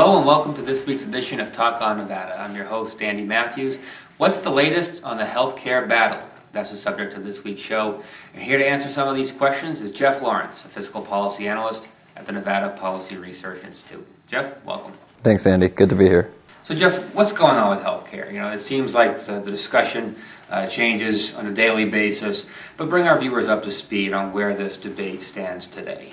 Hello and welcome to this week's edition of Talk on Nevada. I'm your host, Andy Matthews. What's the latest on the healthcare battle? That's the subject of this week's show. And here to answer some of these questions is Geoff Lawrence, a fiscal policy analyst at the Nevada Policy Research Institute. Geoff, welcome. Thanks, Andy. Good to be here. So, Geoff, what's going on with healthcare? You know, it seems like the discussion changes on a daily basis, but bring our viewers up to speed on where this debate stands today.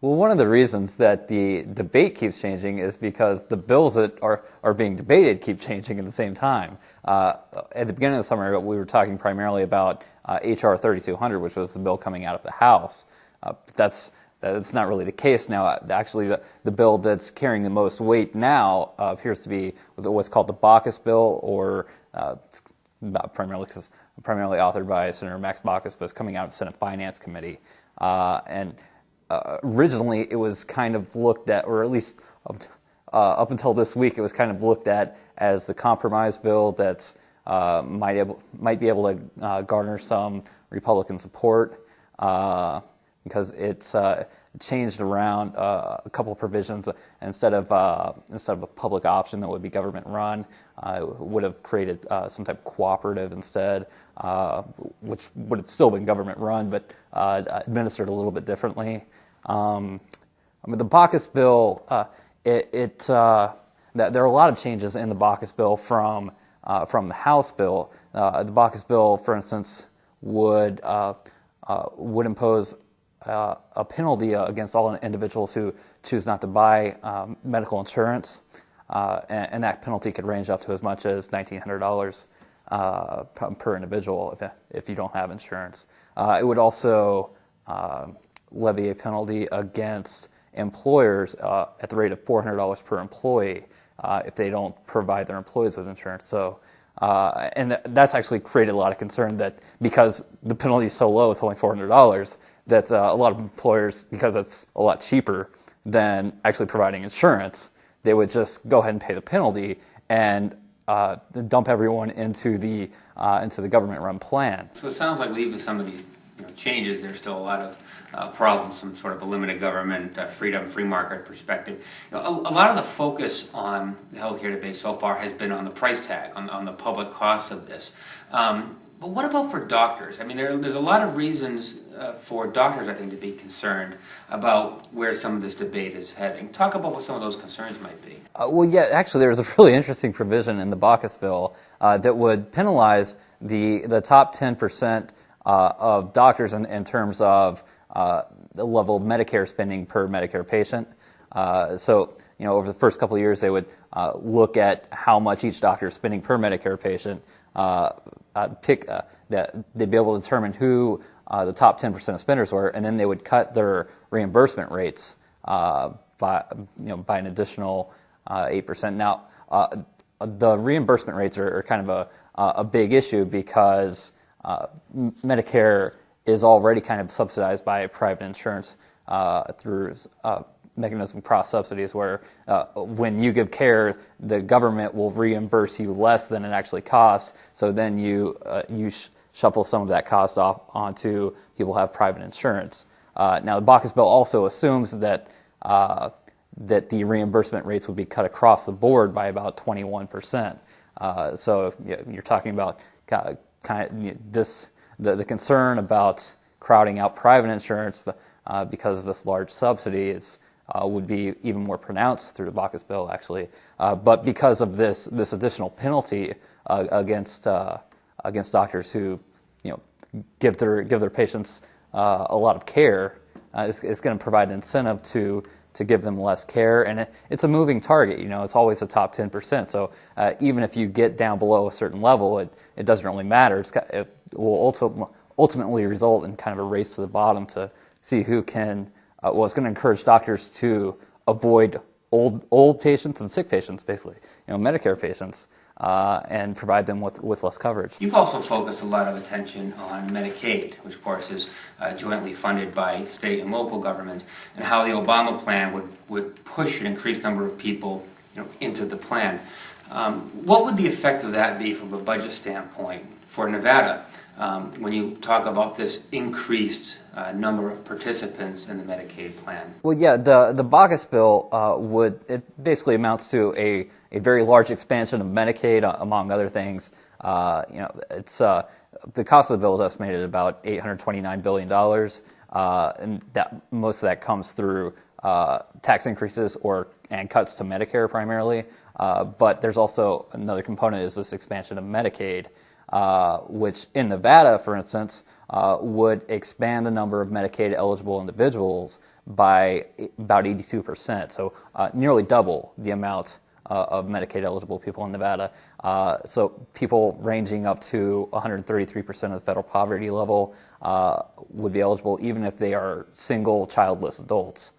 Well, one of the reasons that the debate keeps changing is because the bills that are being debated keep changing at the same time. At the beginning of the summer, we were talking primarily about H.R. 3200, which was the bill coming out of the House. That's not really the case now. Actually, the bill that's carrying the most weight now appears to be what's called the Baucus bill, or primarily authored by Senator Max Baucus, but it's coming out of the Senate Finance Committee. Originally, it was kind of looked at, or at least up until this week, it was kind of looked at as the compromise bill that might be able to garner some Republican support because it's changed around a couple of provisions. Instead of a public option that would be government run, it would have created some type of cooperative instead, which would have still been government run, but administered a little bit differently. The Baucus bill, there are a lot of changes in the Baucus bill from the House bill. The Baucus bill, for instance, would impose a penalty against all individuals who choose not to buy medical insurance, and that penalty could range up to as much as $1,900 per individual if you don't have insurance. It would also levy a penalty against employers at the rate of $400 per employee if they don't provide their employees with insurance. So, and that's actually created a lot of concern that because the penalty is so low, it's only $400, that a lot of employers, because it's a lot cheaper than actually providing insurance, they would just go ahead and pay the penalty and dump everyone into the government-run plan. So it sounds like even some of these changes, there's still a lot of problems from sort of a limited government, freedom, free market perspective. A lot of the focus on the healthcare debate so far has been on the price tag, on the public cost of this. But what about for doctors? I mean, there's a lot of reasons for doctors, I think, to be concerned about where some of this debate is heading. Talk about what some of those concerns might be. Well, yeah, actually, there's a really interesting provision in the Baucus bill that would penalize the top 10% of doctors in terms of the level of Medicare spending per Medicare patient. So, over the first couple of years, they would look at how much each doctor is spending per Medicare patient, they'd be able to determine who the top 10% of spenders were, and then they would cut their reimbursement rates by an additional 8%. Now, the reimbursement rates are kind of a big issue because Medicare is already kind of subsidized by private insurance through mechanism cross subsidies, where when you give care, the government will reimburse you less than it actually costs. So then you shuffle some of that cost off onto people who have private insurance. Now, the Baucus bill also assumes that the reimbursement rates would be cut across the board by about 21%. So you're talking about the concern about crowding out private insurance because of this large subsidy would be even more pronounced through the Baucus bill, actually. But because of this additional penalty against doctors who give their patients a lot of care, it's going to provide an incentive to give them less care, and it's a moving target. It's always the top 10%. So even if you get down below a certain level, it doesn't really matter. It will ultimately result in kind of a race to the bottom to see who can. It's going to encourage doctors to avoid old patients and sick patients, basically, Medicare patients, and provide them with less coverage. You've also focused a lot of attention on Medicaid, which of course is jointly funded by state and local governments, and how the Obama plan would push an increased number of people into the plan. What would the effect of that be from a budget standpoint for Nevada when you talk about this increased number of participants in the Medicaid plan? Well, yeah, the Baucus bill it basically amounts to a very large expansion of Medicaid, among other things. It's the cost of the bill is estimated at about $829 billion, and that most of that comes through tax increases and cuts to Medicare primarily. But there's also another component is this expansion of Medicaid, which in Nevada, for instance, would expand the number of Medicaid-eligible individuals by about 82%, so nearly double the amount of Medicaid-eligible people in Nevada. So people ranging up to 133% of the federal poverty level would be eligible even if they are single, childless adults.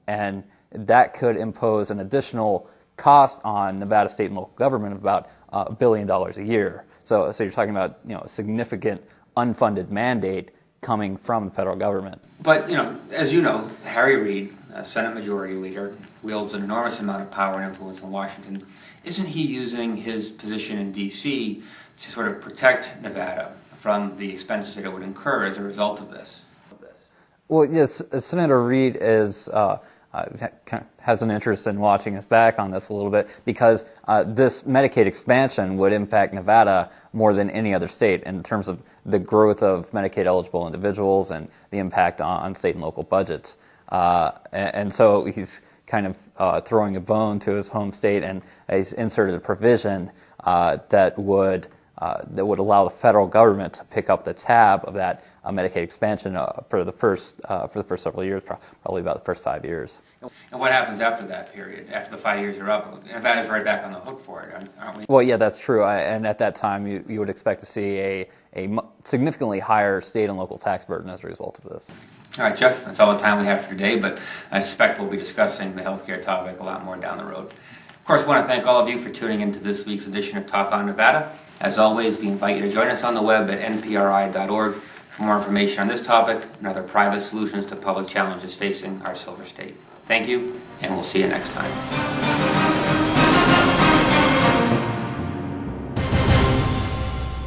And that could impose an additional cost on Nevada state and local government of about $1 billion a year. So you're talking about a significant unfunded mandate coming from the federal government. But as you know, Harry Reid, Senate Majority Leader, wields an enormous amount of power and influence in Washington. Isn't he using his position in D.C. to sort of protect Nevada from the expenses that it would incur as a result of this? Well, yes, Senator Reid is has an interest in watching us back on this a little bit because this Medicaid expansion would impact Nevada more than any other state in terms of the growth of Medicaid-eligible individuals and the impact on state and local budgets. And so he's kind of throwing a bone to his home state, and he's inserted a provision that would allow the federal government to pick up the tab of that Medicaid expansion for the first several years, probably about the first 5 years. And what happens after that period? After the 5 years are up, Nevada's right back on the hook for it, aren't we? Well, yeah, that's true. And at that time, you would expect to see a significantly higher state and local tax burden as a result of this. All right, Geoff, that's all the time we have for today, but I suspect we'll be discussing the healthcare topic a lot more down the road. Of course, I want to thank all of you for tuning into this week's edition of Talk on Nevada. As always, we invite you to join us on the web at npri.org for more information on this topic and other private solutions to public challenges facing our Silver State. Thank you, and we'll see you next time.